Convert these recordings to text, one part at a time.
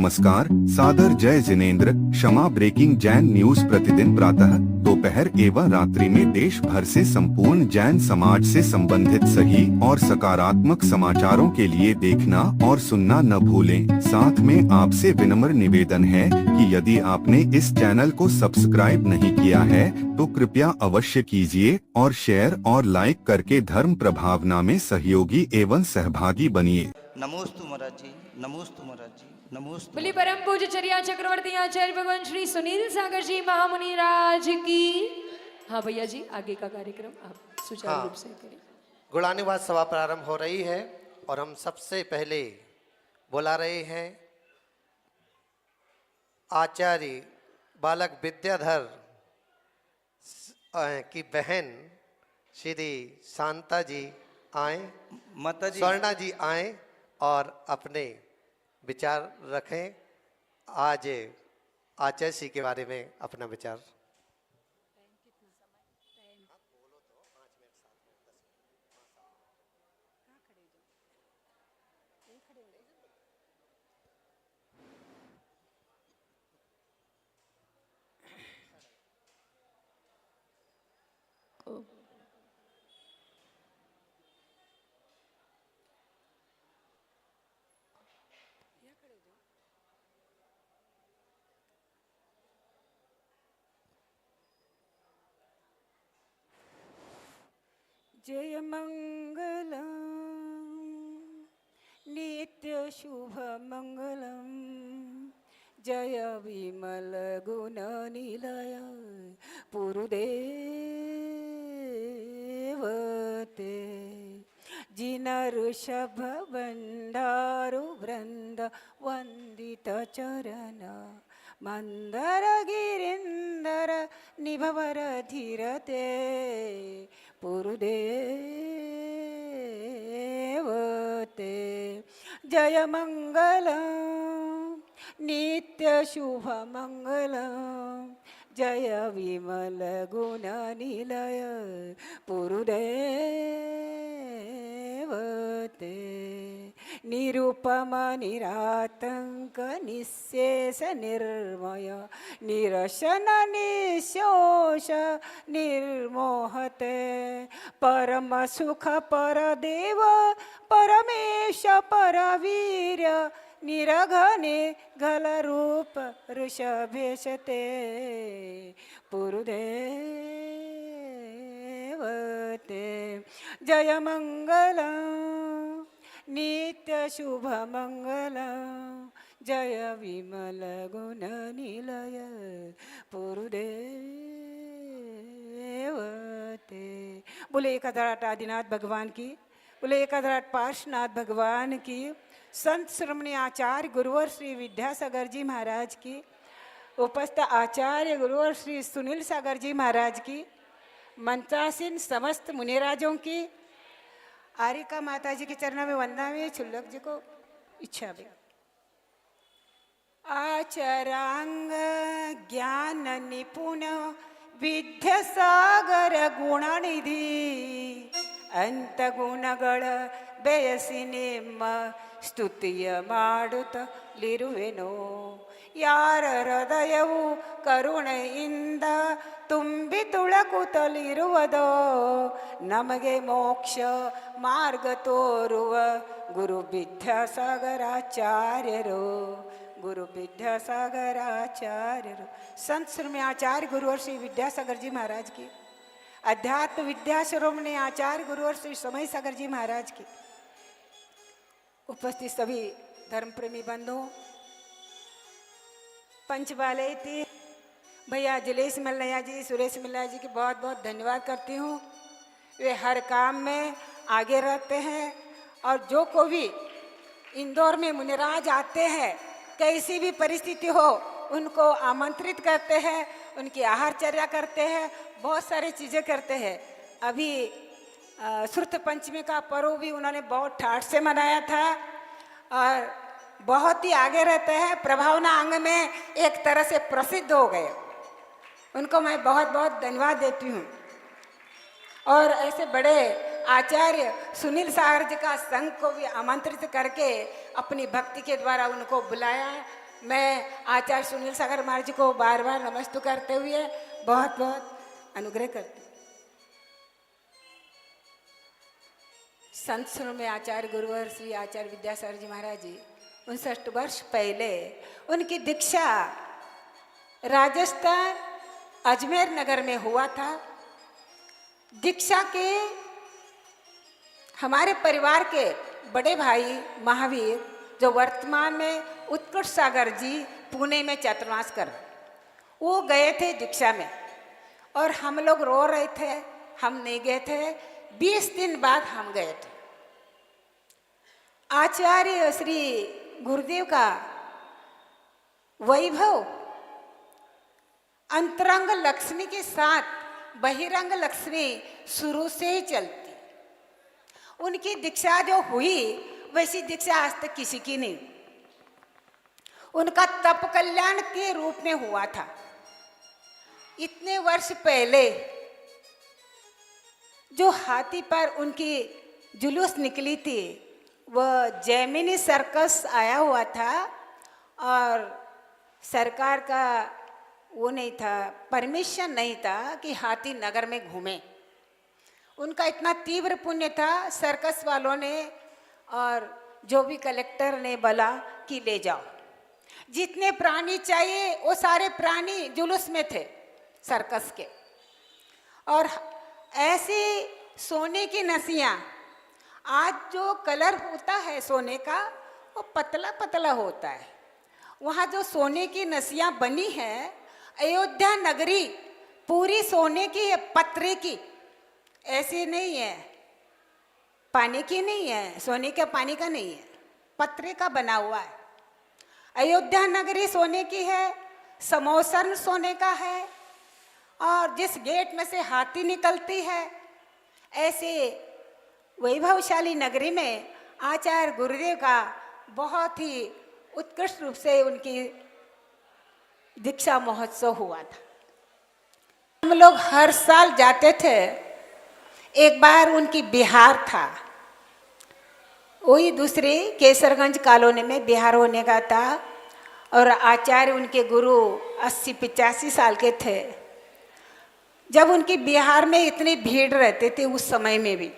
नमस्कार, सादर जय जिनेंद्र। क्षमा ब्रेकिंग जैन न्यूज प्रतिदिन प्रातः, दोपहर एवं रात्रि में देश भर से संपूर्ण जैन समाज से संबंधित सही और सकारात्मक समाचारों के लिए देखना और सुनना न भूलें। साथ में आपसे विनम्र निवेदन है कि यदि आपने इस चैनल को सब्सक्राइब नहीं किया है तो कृपया अवश्य कीजिए और शेयर और लाइक करके धर्म प्रभावना में सहयोगी एवं सहभागी बनिए। नमोस्तु महाराज जी, नमोस्तु महाराज जी, नमोस्तु। बोली परम पूज्य चर्या चक्रवर्ती आचार्य भगवान श्री सुनील सागर जी महामुनि राज की। हाँ भैया जी, आगे का कार्यक्रम आप सुचारू रूप से करें। गुणानुवाद सभा प्रारंभ हो रही है और हम सबसे पहले बुला रहे हैं आचार्य बालक विद्याधर की बहन श्री शांता जी आए, माता जी, स्वर्णा जी आए और अपने विचार रखें। आज आचार्य जी के बारे में अपना विचार। जय मंगलम नित्य शुभ मंगलम, जय विमल गुण निलय पुरुदेवते, जिन ऋषभ बंडारु वृंद वंदित चरण, मंदर गिरिंदर निभवर धीरते पुरुदेवते। जय मंगलम नित्य शुभ मंगलम, जय विमल गुण निलय पुरुदेवते। निरुपम निरातंक निशेष निर्मय, निरशन निशोष निर्मोहते, परम सुख परदेव परमेश परवीर, निरघने घल रूप ऋषभेशते पुरुदेवते। जय मंगलम नित्य शुभ मंगलम, जय विमल गुण निलय पुरुदेवते। बोले एक हजाराट आदिनाथ भगवान की, बोले एक हजाराट पार्श्वनाथ भगवान की, संत श्रमणी आचार्य गुरुवर श्री विद्यासागर जी महाराज की, उपस्थित आचार्य गुरुवर श्री सुनील सागर जी महाराज की, मंचासीन समस्त मुनिराजों की, आरिका माता जी के चरणों में वंदना में छुल्लक जी को इच्छा भी। आचरांग ज्ञान निपुण विद्यासागर गुणनिधि, अंत गुणಗಳ ಬೆಯಸಿ ನಿಮ್ಮ ಸ್ತುತಿಯ ಮಾಡುತ್ತಲಿರುವೆನೋ, ಯಾರ ಹೃದಯವು ಕರುಣೆಯಿಂದ ತುಂಬಿ ತುಳಕುತ್ತಲಿರುವುದೋ, ನಮಗೆ ಮೋಕ್ಷ ಮಾರ್ಗ ತೋರುವ ಗುರು ವಿದ್ಯಾಸಾಗರಾಚಾರ್ಯರು, गुरु विद्यासागराचार्य संत श्रमणी आचार्य गुरुवर श्री विद्यासागर जी महाराज की, अध्यात्म विद्या श्रोमणी आचार्य गुरुवर श्री समय सागर जी महाराज की, उपस्थित सभी धर्म प्रेमी बंधुओं, पंचबाले थी भैया जलेश मल्लैया जी, सुरेश मल्लैया जी की बहुत बहुत धन्यवाद करती हूँ। वे हर काम में आगे रहते हैं और जो कोई भी इंदौर में मुनिराज आते हैं, कैसी भी परिस्थिति हो उनको आमंत्रित करते हैं, उनकी आहारचर्या करते हैं, बहुत सारी चीज़ें करते हैं। अभी श्रुत पंचमी का पर्व भी उन्होंने बहुत ठाठ से मनाया था और बहुत ही आगे रहते हैं, प्रभावना अंग में एक तरह से प्रसिद्ध हो गए। उनको मैं बहुत बहुत धन्यवाद देती हूँ। और ऐसे बड़े आचार्य सुनील सागर जी का संघ को भी आमंत्रित करके अपनी भक्ति के द्वारा उनको बुलाया मैं आचार्य सुनील सागर महाराज जी को बार बार नमस्ते करते हुए बहुत बहुत अनुग्रह करती हूँ। संत श्रोमणी में आचार्य गुरुवर श्री आचार्य विद्यासागर जी महाराज जी 59 वर्ष पहले उनकी दीक्षा राजस्थान अजमेर नगर में हुआ था। दीक्षा के हमारे परिवार के बड़े भाई महावीर जो वर्तमान में उत्कर्ष सागर जी पुणे में छात्रावास कर रहे, वो गए थे दीक्षा में और हम लोग रो रहे थे, हम नहीं गए थे। 20 दिन बाद हम गए थे। आचार्य श्री गुरुदेव का वैभव अंतरंग लक्ष्मी के साथ बहिरंग लक्ष्मी शुरू से ही चलती। उनकी दीक्षा जो हुई वैसी दीक्षा आज तक किसी की नहीं। उनका तप कल्याण के रूप में हुआ था। इतने वर्ष पहले जो हाथी पर उनकी जुलूस निकली थी वह जैमिनी सर्कस आया हुआ था और सरकार का वो नहीं था, परमिशन नहीं था कि हाथी नगर में घूमे। उनका इतना तीव्र पुण्य था, सर्कस वालों ने और जो भी कलेक्टर ने बोला कि ले जाओ, जितने प्राणी चाहिए वो सारे प्राणी जुलूस में थे सर्कस के। और ऐसे सोने की नसियाँ, आज जो कलर होता है सोने का वो पतला पतला होता है। वहाँ जो सोने की नसियाँ बनी है, अयोध्या नगरी पूरी सोने की है, पत्रे की, ऐसी नहीं है, पानी की नहीं है, सोने का पानी का नहीं है, पत्रे का बना हुआ है। अयोध्या नगरी सोने की है, समोसन सोने का है और जिस गेट में से हाथी निकलती है, ऐसे वैभवशाली नगरी में आचार्य गुरुदेव का बहुत ही उत्कृष्ट रूप से उनकी दीक्षा महोत्सव हुआ था। हम लोग हर साल जाते थे। एक बार उनकी बिहार था, वही दूसरी केसरगंज कॉलोनी में बिहार होने का था और आचार्य उनके गुरु 80-85 साल के थे। जब उनकी बिहार में इतनी भीड़ रहती थी उस समय में भी,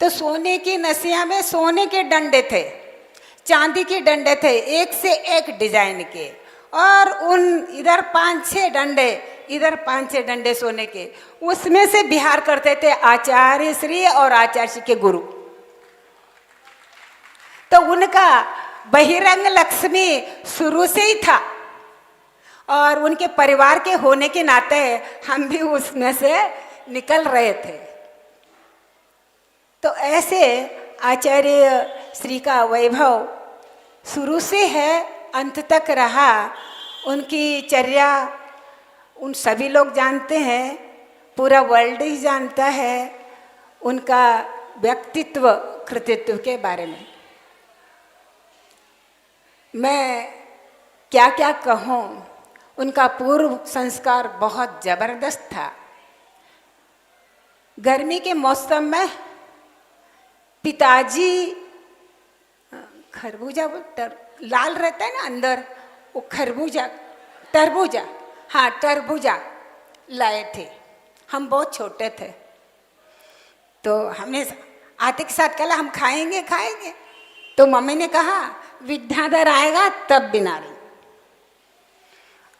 तो सोने की नसिया में सोने के डंडे थे, चांदी के डंडे थे, एक से एक डिजाइन के, और उन इधर 5-6 डंडे, इधर 5-6 डंडे सोने के, उसमें से बिहार करते थे आचार्य श्री और आचार्य श्री के गुरु। तो उनका बहिरंग लक्ष्मी शुरू से ही था और उनके परिवार के होने के नाते हम भी उसमें से निकल रहे थे। तो ऐसे आचार्य श्री का वैभव शुरू से है, अंत तक रहा। उनकी चर्या उन सभी लोग जानते हैं, पूरा वर्ल्ड ही जानता है उनका व्यक्तित्व कृतित्व के बारे में। मैं क्या क्या कहूँ, उनका पूर्व संस्कार बहुत जबरदस्त था। गर्मी के मौसम में पिताजी खरबूजा लाल रहता है ना अंदर, वो खरबूजा तरबूजा, हाँ तरबूजा लाए थे। हम बहुत छोटे थे तो हमने आते के साथ कहा हम खाएंगे खाएंगे। तो मम्मी ने कहा विद्याधर आएगा तब बिना रही।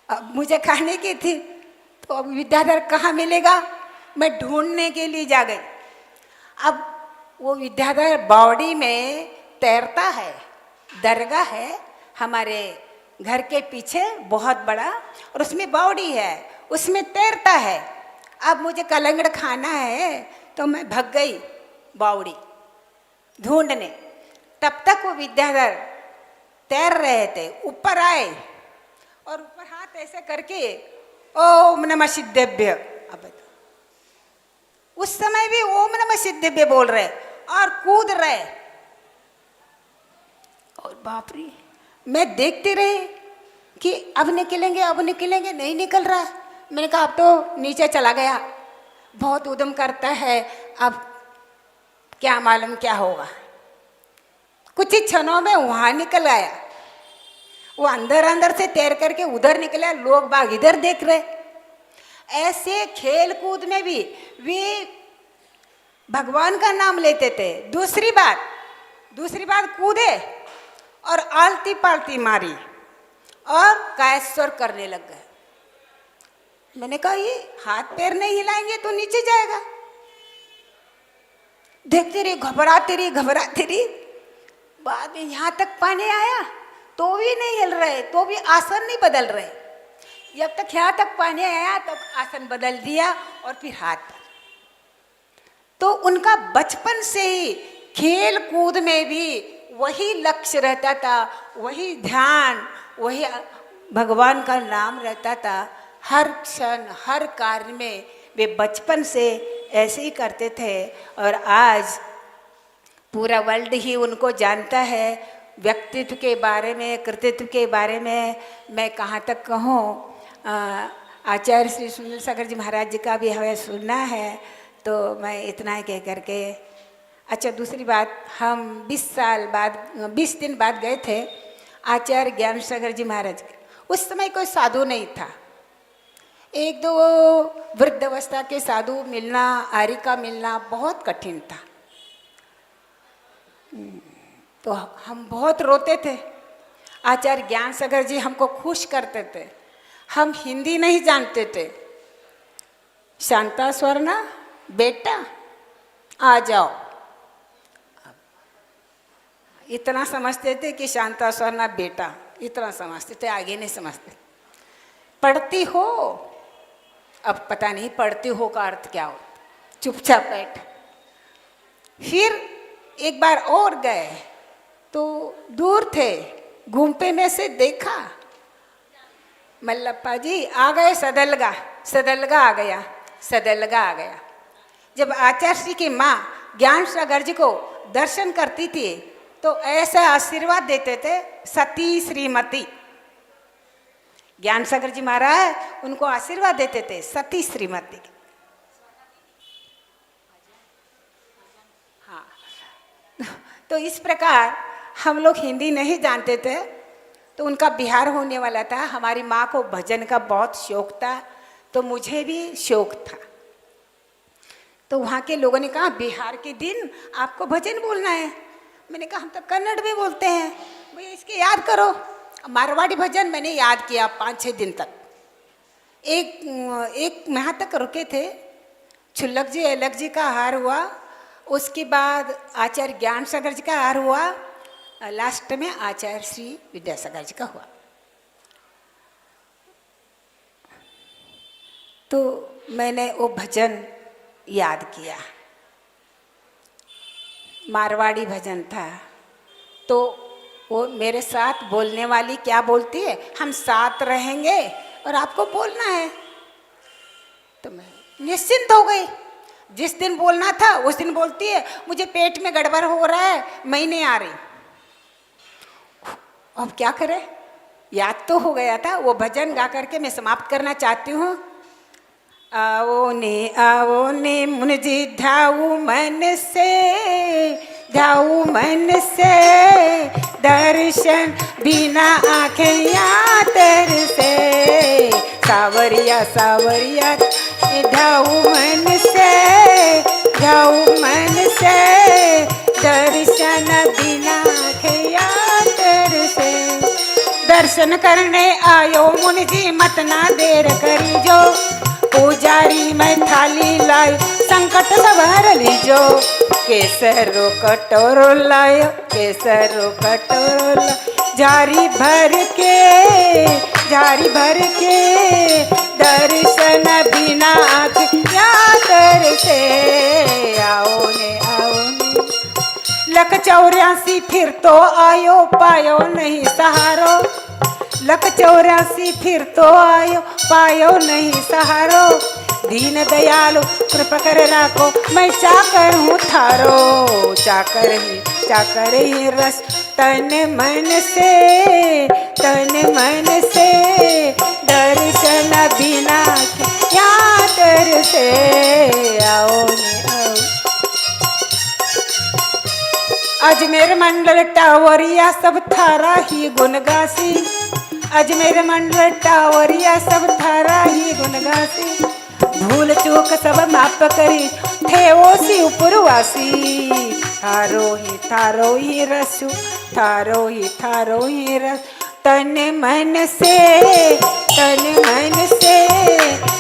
अब मुझे खाने की थी तो अब विद्याधर कहाँ मिलेगा, मैं ढूंढने के लिए जा गई। अब वो विद्याधर बावड़ी में तैरता है, दरगाह है हमारे घर के पीछे बहुत बड़ा, और उसमें बावड़ी है, उसमें तैरता है। अब मुझे कलंगड़ खाना है तो मैं भाग गई बावड़ी ढूंढने। तब तक वो विद्याधर तैर रहे थे, ऊपर आए और ऊपर हाथ ऐसे करके ओम नमः सिद्धेभ्य। अब उस समय भी ओम नमः सिद्धेभ्य बोल रहे और कूद रहे। और बाप रे, मैं देखती रही कि अब निकलेंगे अब निकलेंगे, नहीं निकल रहा। मैंने कहा अब तो नीचे चला गया, बहुत उद्यम करता है, अब क्या मालूम क्या होगा। कुछ ही क्षणों में वहां निकल आया वो अंदर अंदर से तैर करके उधर निकला, लोग बाग इधर देख रहे। ऐसे खेल कूद में भी वे भगवान का नाम लेते थे। दूसरी बात कूदे और आलती पालती मारी और कायस्वर करने लग गए। मैंने कहा ये हाथ पैर नहीं हिलाएंगे तो नीचे जाएगा। देखते रही, घबराती रही। बाद में यहाँ तक पानी आया तो भी नहीं हिल रहे, तो भी आसन नहीं बदल रहे। जब तक यहाँ तक पानी आया तब आसन बदल दिया और फिर हाथ। तो उनका बचपन से ही खेल कूद में भी वही लक्ष्य रहता था, वही ध्यान, वही भगवान का नाम रहता था। हर क्षण हर कार्य में वे बचपन से ऐसे ही करते थे और आज पूरा वर्ल्ड ही उनको जानता है। व्यक्तित्व के बारे में, कृतित्व के बारे में मैं कहाँ तक कहूँ। आचार्य श्री सुनील सागर जी महाराज जी का भी हमें सुनना है, तो मैं इतना ही कह करके। अच्छा, दूसरी बात, हम 20 दिन बाद गए थे आचार्य ज्ञान सागर जी महाराज के। उस समय कोई साधु नहीं था। 1-2 वृद्धावस्था के साधु मिलना, आर्य का मिलना बहुत कठिन था। तो हम बहुत रोते थे। आचार्य ज्ञान सागर जी हमको खुश करते थे। हम हिंदी नहीं जानते थे। शांता स्वर्णा बेटा आ जाओ, इतना समझते थे कि शांता स्वर्णा बेटा, इतना समझते थे, आगे नहीं समझते। पढ़ती हो, अब पता नहीं पढ़ती हो का अर्थ क्या हो, चुपचाप बैठ। फिर एक बार और गए तो दूर थे, घूमते में से देखा मल्लप्पा जी आ गए। सदलगा आ गया। जब आचार्य श्री की माँ ज्ञान सागर जी को दर्शन करती थी तो ऐसा आशीर्वाद देते थे, सती श्रीमती। ज्ञान सागर जी महाराज उनको आशीर्वाद देते थे, सती श्रीमती। हाँ, तो इस प्रकार हम लोग हिंदी नहीं जानते थे, तो उनका बिहार होने वाला था। हमारी माँ को भजन का बहुत शौक था, तो मुझे भी शौक था। तो वहाँ के लोगों ने कहा बिहार के दिन आपको भजन बोलना है। मैंने कहा हम तो कन्नड़ में बोलते हैं, भैया इसके याद करो। मारवाड़ी भजन मैंने याद किया 5-6 दिन तक। एक माह तक रुके थे। छुल्लक जी अलग जी का हार हुआ, उसके बाद आचार्य ज्ञान सागर जी का हार हुआ, लास्ट में आचार्य श्री विद्यासागर जी का हुआ। तो मैंने वो भजन याद किया, मारवाड़ी भजन था। तो वो मेरे साथ बोलने वाली क्या बोलती है, हम साथ रहेंगे और आपको बोलना है। तो मैं निश्चिंत हो गई। जिस दिन बोलना था उस दिन बोलती है मुझे पेट में गड़बड़ हो रहा है, मैं नहीं आ रही। अब क्या करें, याद तो हो गया था। वो भजन गा करके मैं समाप्त करना चाहती हूँ। आओ ने मुझे ध्याऊ मन से दर्शन बिना आँखें या तेरे से। सावरिया ध्याऊ मन से दर्शन बिना आँखें या तेरे से। दर्शन करने आयो मुनि जी मत ना देर करी जो। पुजारी मैं थाली लाई संकट सब हर लीजो। केसरो कटोरो लायो जारी भर के दर्शन बिना आँखियाँ तरसे। आओ ने लख 84 फिर तो आयो पायो नहीं सहारो। लख 84 फिर तो आयो पायो नहीं सहारो। दीन दयालु कृपा कर राखो मैं चाकर हूँ थारो। चाकर ही रस तन मन से दर्शन बिना क्या तरसे। आओ अजमेर मंडल टावरिया सब थारा ही गुनगासी। अजमेर मंडल टावरिया सब थारा ही गुणगासी, भूल चूक सब माप करी थे ओसी उपरवासी। थारो ही रसु, थारो ही रस, तन मन से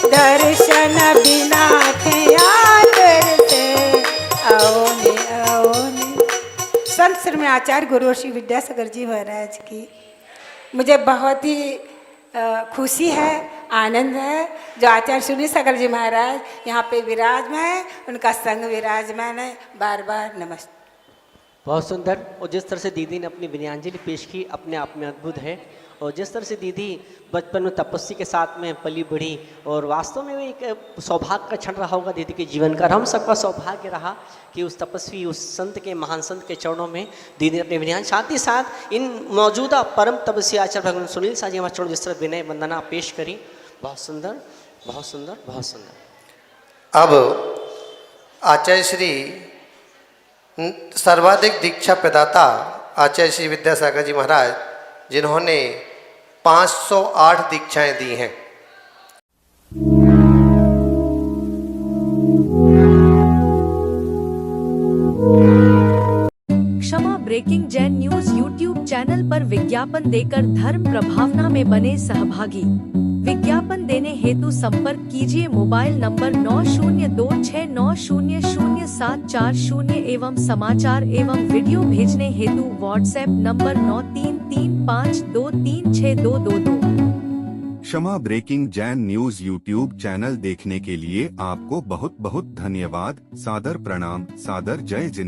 दर्शन बिना थे आदर से, आओ ने। संत श्री में आचार्य गुरु श्री विद्यासागर जी महाराज की मुझे बहुत ही खुशी है, आनंद है जो आचार्य सुनील सागर जी महाराज यहाँ पे विराजमान है, उनका संग विराजमान है। बार बार नमस्ते। बहुत सुंदर। और जिस तरह से दीदी ने अपनी विनयांजलि पेश की अपने आप में अद्भुत है। और जिस तरह से दीदी बचपन में तपस्वी के साथ में पली बढ़ी और वास्तव में वो एक सौभाग्य का क्षण रहा होगा दीदी के जीवन का। हम सबका सौभाग्य रहा कि उस तपस्वी, उस संत के, महान संत के चरणों में दीदी ने अपने विनय, साथ ही साथ इन मौजूदा परम तपस्वी आचार्य भगवान सुनील साहब जी हमारे चरणों जिस तरह विनय वंदना पेश करी, बहुत सुंदर, बहुत सुंदर, बहुत सुंदर। अब आचार्य श्री सर्वाधिक दीक्षा प्रदाता आचार्य श्री विद्यासागर जी महाराज, जिन्होंने 508 दीक्षाएं दी हैं। क्षमा breaking Jain news YouTube channel पर विज्ञापन देकर धर्म प्रभावना में बने सहभागी। विज्ञापन देने हेतु संपर्क कीजिए मोबाइल नंबर 9026900740 एवं समाचार एवं वीडियो भेजने हेतु व्हाट्सएप नंबर 9335236222। क्षमा breaking Jain news YouTube channel देखने के लिए आपको बहुत बहुत धन्यवाद। सादर प्रणाम, सादर जय जिनेंद्र।